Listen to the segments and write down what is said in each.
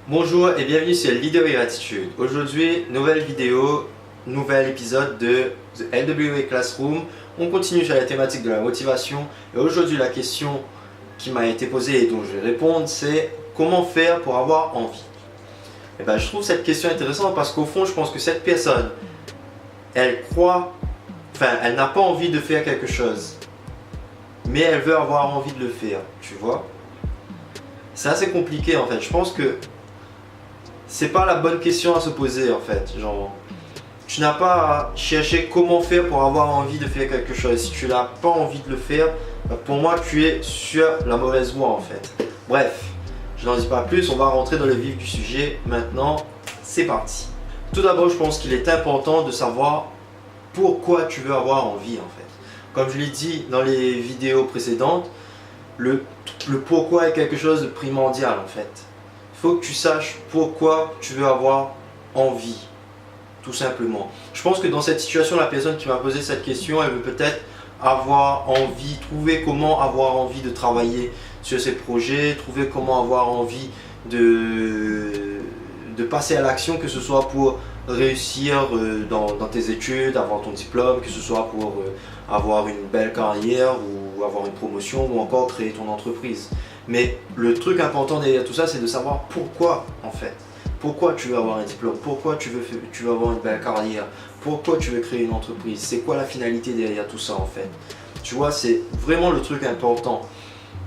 Bonjour et bienvenue sur Leader et Attitude. Aujourd'hui, nouvelle vidéo, nouvel épisode de The LWA Classroom. On continue sur la thématique de la motivation et aujourd'hui la question qui m'a été posée et dont je vais répondre c'est comment faire pour avoir envie. Et ben, je trouve cette question intéressante parce qu'au fond je pense que cette personne, elle n'a pas envie de faire quelque chose, mais elle veut avoir envie de le faire, tu vois. C'est assez compliqué en fait, je pense que c'est pas la bonne question à se poser en fait. Genre, tu n'as pas à chercher comment faire pour avoir envie de faire quelque chose. Si tu n'as pas envie de le faire, pour moi tu es sur la mauvaise voie en fait. Bref, je n'en dis pas plus, on va rentrer dans le vif du sujet maintenant. C'est parti. Tout d'abord, je pense qu'il est important de savoir pourquoi tu veux avoir envie en fait. Comme je l'ai dit dans les vidéos précédentes, le pourquoi est quelque chose de primordial en fait. Il faut que tu saches pourquoi tu veux avoir envie, tout simplement. Je pense que dans cette situation, la personne qui m'a posé cette question, elle veut peut-être avoir envie, trouver comment avoir envie de travailler sur ses projets, trouver comment avoir envie de passer à l'action, que ce soit pour réussir dans tes études, avoir ton diplôme, que ce soit pour avoir une belle carrière ou avoir une promotion ou encore créer ton entreprise. Mais le truc important derrière tout ça, c'est de savoir pourquoi en fait. Pourquoi tu veux avoir un diplôme, pourquoi tu veux avoir une belle carrière, pourquoi tu veux créer une entreprise, c'est quoi la finalité derrière tout ça en fait. Tu vois, c'est vraiment le truc important.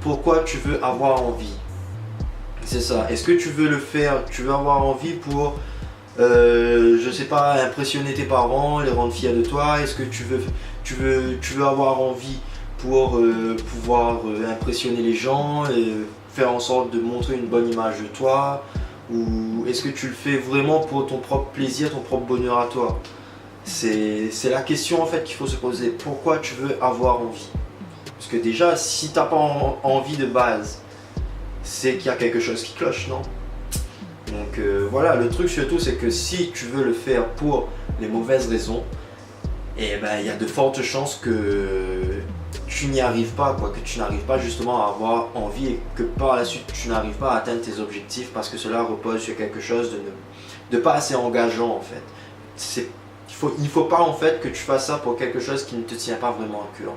Pourquoi tu veux avoir envie. C'est ça. Est-ce que tu veux le faire, tu veux avoir envie pour, je sais pas, impressionner tes parents, les rendre fiers de toi. Est-ce que tu veux avoir envie pour pouvoir impressionner les gens et faire en sorte de montrer une bonne image de toi, ou est-ce que tu le fais vraiment pour ton propre plaisir, ton propre bonheur à toi? C'est la question en fait qu'il faut se poser. Pourquoi tu veux avoir envie? Parce que déjà, si tu n'as pas envie de base, c'est qu'il y a quelque chose qui cloche, non? Donc voilà, le truc surtout c'est que si tu veux le faire pour les mauvaises raisons, et ben il y a de fortes chances que tu n'y arrives pas, quoi, que tu n'arrives pas justement à avoir envie et que par la suite tu n'arrives pas à atteindre tes objectifs parce que cela repose sur quelque chose de pas assez engageant en fait. Il faut pas en fait que tu fasses ça pour quelque chose qui ne te tient pas vraiment à cœur,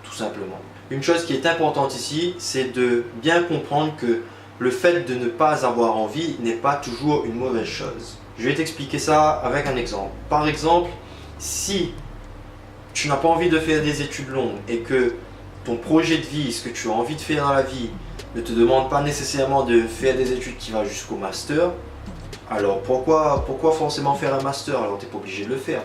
tout simplement. Une chose qui est importante ici, c'est de bien comprendre que le fait de ne pas avoir envie n'est pas toujours une mauvaise chose. Je vais t'expliquer ça avec un exemple. Par exemple, si tu n'as pas envie de faire des études longues et que ton projet de vie, ce que tu as envie de faire dans la vie, ne te demande pas nécessairement de faire des études qui vont jusqu'au master, alors pourquoi forcément faire un master? Alors tu n'es pas obligé de le faire.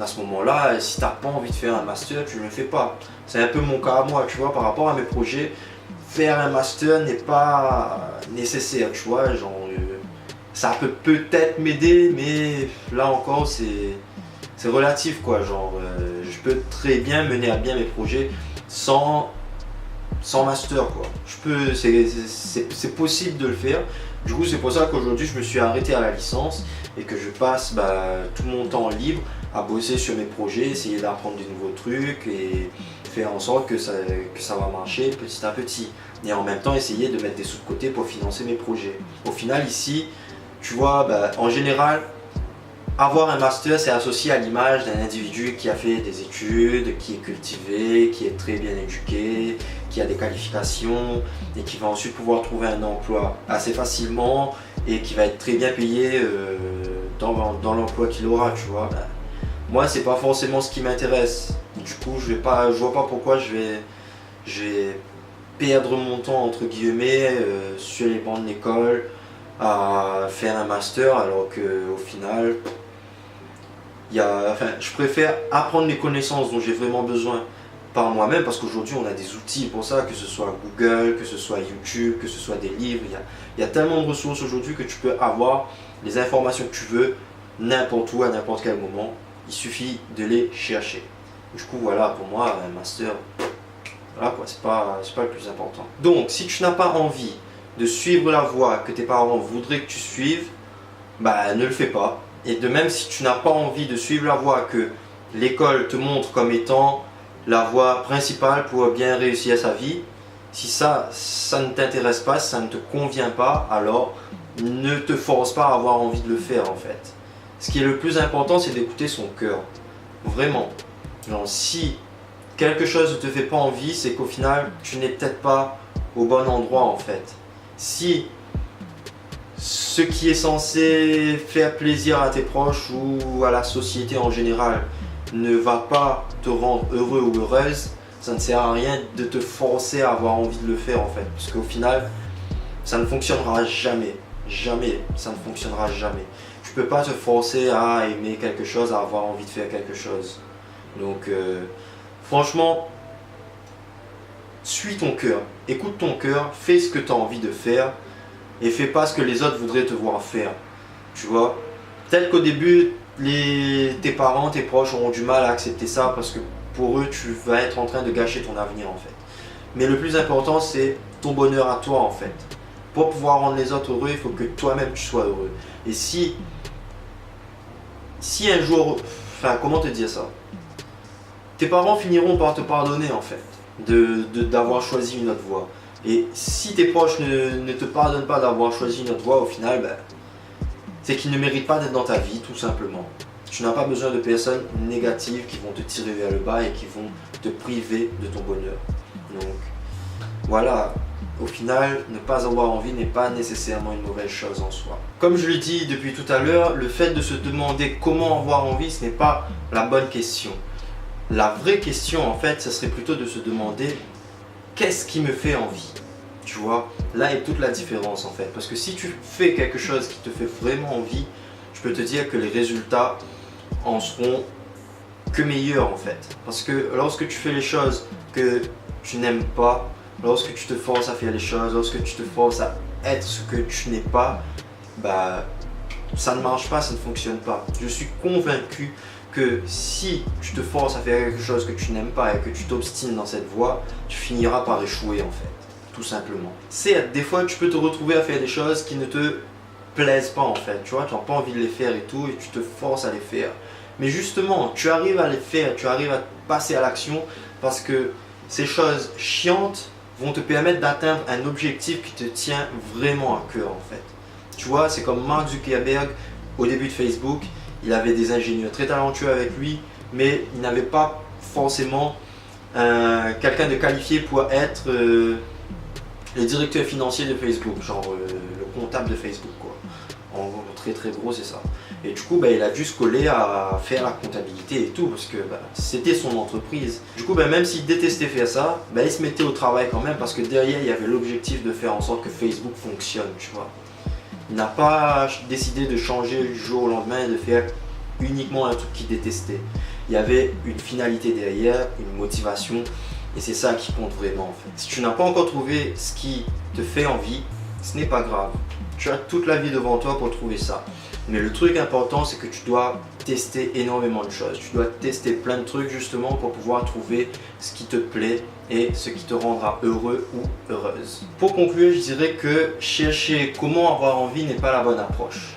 À ce moment-là, si tu n'as pas envie de faire un master, tu ne le fais pas. C'est un peu mon cas à moi, tu vois, par rapport à mes projets. Faire un master n'est pas nécessaire, tu vois, genre, ça peut peut-être m'aider, mais là encore, c'est relatif, quoi, genre, je peux très bien mener à bien mes projets sans master, quoi. C'est possible de le faire. Du coup, c'est pour ça qu'aujourd'hui, je me suis arrêté à la licence et que je passe tout mon temps libre à bosser sur mes projets, essayer d'apprendre de nouveaux trucs et faire en sorte que ça va marcher petit à petit. Et en même temps, essayer de mettre des sous de côté pour financer mes projets. Au final, ici, tu vois, en général, avoir un master, c'est associé à l'image d'un individu qui a fait des études, qui est cultivé, qui est très bien éduqué, qui a des qualifications et qui va ensuite pouvoir trouver un emploi assez facilement et qui va être très bien payé dans l'emploi qu'il aura, tu vois. Moi, c'est pas forcément ce qui m'intéresse. Du coup, je vois pas pourquoi je vais perdre mon temps entre guillemets sur les bancs de l'école à faire un master alors qu'au final, je préfère apprendre les connaissances dont j'ai vraiment besoin par moi-même parce qu'aujourd'hui on a des outils pour ça, que ce soit Google, que ce soit YouTube, que ce soit des livres. Il y a tellement de ressources aujourd'hui que tu peux avoir les informations que tu veux n'importe où, à n'importe quel moment. Il suffit de les chercher. Du coup, voilà, pour moi, un master, voilà quoi, c'est pas le plus important. Donc, si tu n'as pas envie de suivre la voie que tes parents voudraient que tu suives, ne le fais pas. Et de même, si tu n'as pas envie de suivre la voie que l'école te montre comme étant la voie principale pour bien réussir sa vie, Si ça ne t'intéresse pas, si ça ne te convient pas, alors ne te force pas à avoir envie de le faire en fait. Ce qui est le plus important, c'est d'écouter son cœur. Vraiment. Genre, si quelque chose ne te fait pas envie, c'est qu'au final, tu n'es peut-être pas au bon endroit en fait. Si ce qui est censé faire plaisir à tes proches ou à la société en général ne va pas te rendre heureux ou heureuse, ça ne sert à rien de te forcer à avoir envie de le faire en fait. Parce qu'au final, ça ne fonctionnera jamais. Jamais, ça ne fonctionnera jamais. Tu peux pas te forcer à aimer quelque chose, à avoir envie de faire quelque chose. Donc, franchement, suis ton cœur, écoute ton cœur, fais ce que tu as envie de faire et fais pas ce que les autres voudraient te voir faire. Tu vois, peut-être qu'au début, tes parents, tes proches auront du mal à accepter ça parce que pour eux, tu vas être en train de gâcher ton avenir en fait. Mais le plus important, c'est ton bonheur à toi en fait. Pour pouvoir rendre les autres heureux, il faut que toi-même tu sois heureux. Et si un jour, enfin comment te dire ça, tes parents finiront par te pardonner en fait, d'avoir choisi une autre voie. Et si tes proches ne te pardonnent pas d'avoir choisi une autre voie, au final, ben, c'est qu'ils ne méritent pas d'être dans ta vie, tout simplement. Tu n'as pas besoin de personnes négatives qui vont te tirer vers le bas et qui vont te priver de ton bonheur. Donc, voilà. Au final, ne pas avoir envie n'est pas nécessairement une mauvaise chose en soi. Comme je le dis depuis tout à l'heure, le fait de se demander comment avoir envie, ce n'est pas la bonne question. La vraie question, en fait, ce serait plutôt de se demander qu'est-ce qui me fait envie. Tu vois, là est toute la différence en fait. Parce que si tu fais quelque chose qui te fait vraiment envie, je peux te dire que les résultats en seront que meilleurs en fait. Parce que lorsque tu fais les choses que tu n'aimes pas, lorsque tu te forces à faire les choses, lorsque tu te forces à être ce que tu n'es pas, bah, ça ne marche pas, ça ne fonctionne pas. Je suis convaincu que si tu te forces à faire quelque chose que tu n'aimes pas et que tu t'obstines dans cette voie, tu finiras par échouer en fait, tout simplement. C'est des fois tu peux te retrouver à faire des choses qui ne te plaisent pas en fait, tu vois, tu n'as pas envie de les faire et tout et tu te forces à les faire. Mais justement, tu arrives à les faire, tu arrives à passer à l'action parce que ces choses chiantes vont te permettre d'atteindre un objectif qui te tient vraiment à cœur en fait. Tu vois, c'est comme Mark Zuckerberg au début de Facebook, il avait des ingénieurs très talentueux avec lui, mais il n'avait pas forcément quelqu'un de qualifié pour être le directeur financier de Facebook, genre le comptable de Facebook quoi. En gros, très très gros c'est ça. Et du coup, il a dû se coller à faire la comptabilité et tout, parce que c'était son entreprise. Du coup, même s'il détestait faire ça, il se mettait au travail quand même, parce que derrière, il y avait l'objectif de faire en sorte que Facebook fonctionne, tu vois. Il n'a pas décidé de changer du jour au lendemain et de faire uniquement un truc qu'il détestait. Il y avait une finalité derrière, une motivation, et c'est ça qui compte vraiment en fait. Si tu n'as pas encore trouvé ce qui te fait envie, ce n'est pas grave. Tu as toute la vie devant toi pour trouver ça. Mais le truc important, c'est que tu dois tester énormément de choses. Tu dois tester plein de trucs justement pour pouvoir trouver ce qui te plaît et ce qui te rendra heureux ou heureuse. Pour conclure, je dirais que chercher comment avoir envie n'est pas la bonne approche.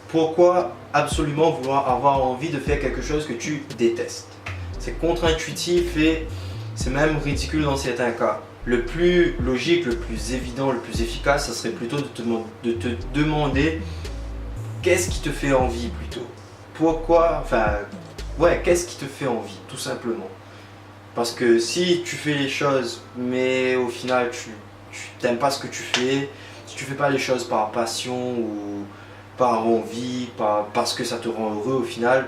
Pourquoi absolument vouloir avoir envie de faire quelque chose que tu détestes? C'est contre-intuitif et c'est même ridicule dans certains cas. Le plus logique, le plus évident, le plus efficace, ça serait plutôt de te demander qu'est-ce qui te fait envie plutôt. Pourquoi, qu'est-ce qui te fait envie, tout simplement. Parce que si tu fais les choses, mais au final tu n'aimes pas ce que tu fais, si tu fais pas les choses par passion ou par envie, parce que ça te rend heureux au final,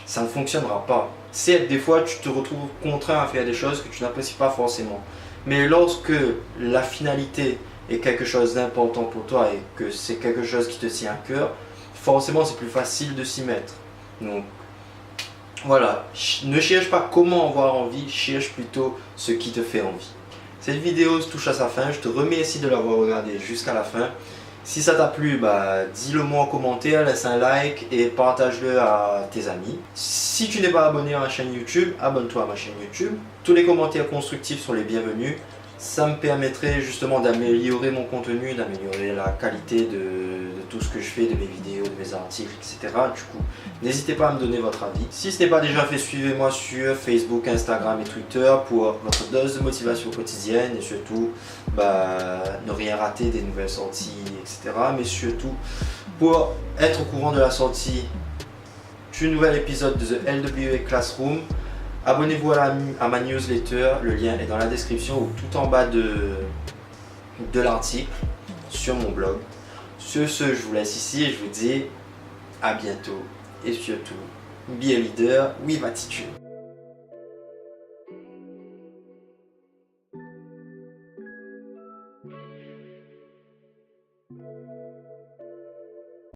ça ne fonctionnera pas. Certes, des fois tu te retrouves contraint à faire des choses que tu n'apprécies pas forcément. Mais lorsque la finalité est quelque chose d'important pour toi et que c'est quelque chose qui te tient à cœur, forcément c'est plus facile de s'y mettre. Donc voilà, ne cherche pas comment avoir envie, cherche plutôt ce qui te fait envie. Cette vidéo se touche à sa fin, je te remercie de l'avoir regardé jusqu'à la fin. Si ça t'a plu, dis-le moi en commentaire, laisse un like et partage-le à tes amis. Si tu n'es pas abonné à ma chaîne YouTube, abonne-toi à ma chaîne YouTube. Tous les commentaires constructifs sont les bienvenus. Ça me permettrait justement d'améliorer mon contenu, d'améliorer la qualité de tout tout ce que je fais, de mes vidéos, de mes articles, etc. Du coup, n'hésitez pas à me donner votre avis. Si ce n'est pas déjà fait, suivez-moi sur Facebook, Instagram et Twitter pour votre dose de motivation quotidienne et surtout ne rien rater des nouvelles sorties, etc. Mais surtout pour être au courant de la sortie du nouvel épisode de The LWA Classroom, abonnez-vous à ma newsletter, le lien est dans la description ou tout en bas de l'article sur mon blog. Sur ce, je vous laisse ici et je vous dis à bientôt et surtout, be a leader with attitude.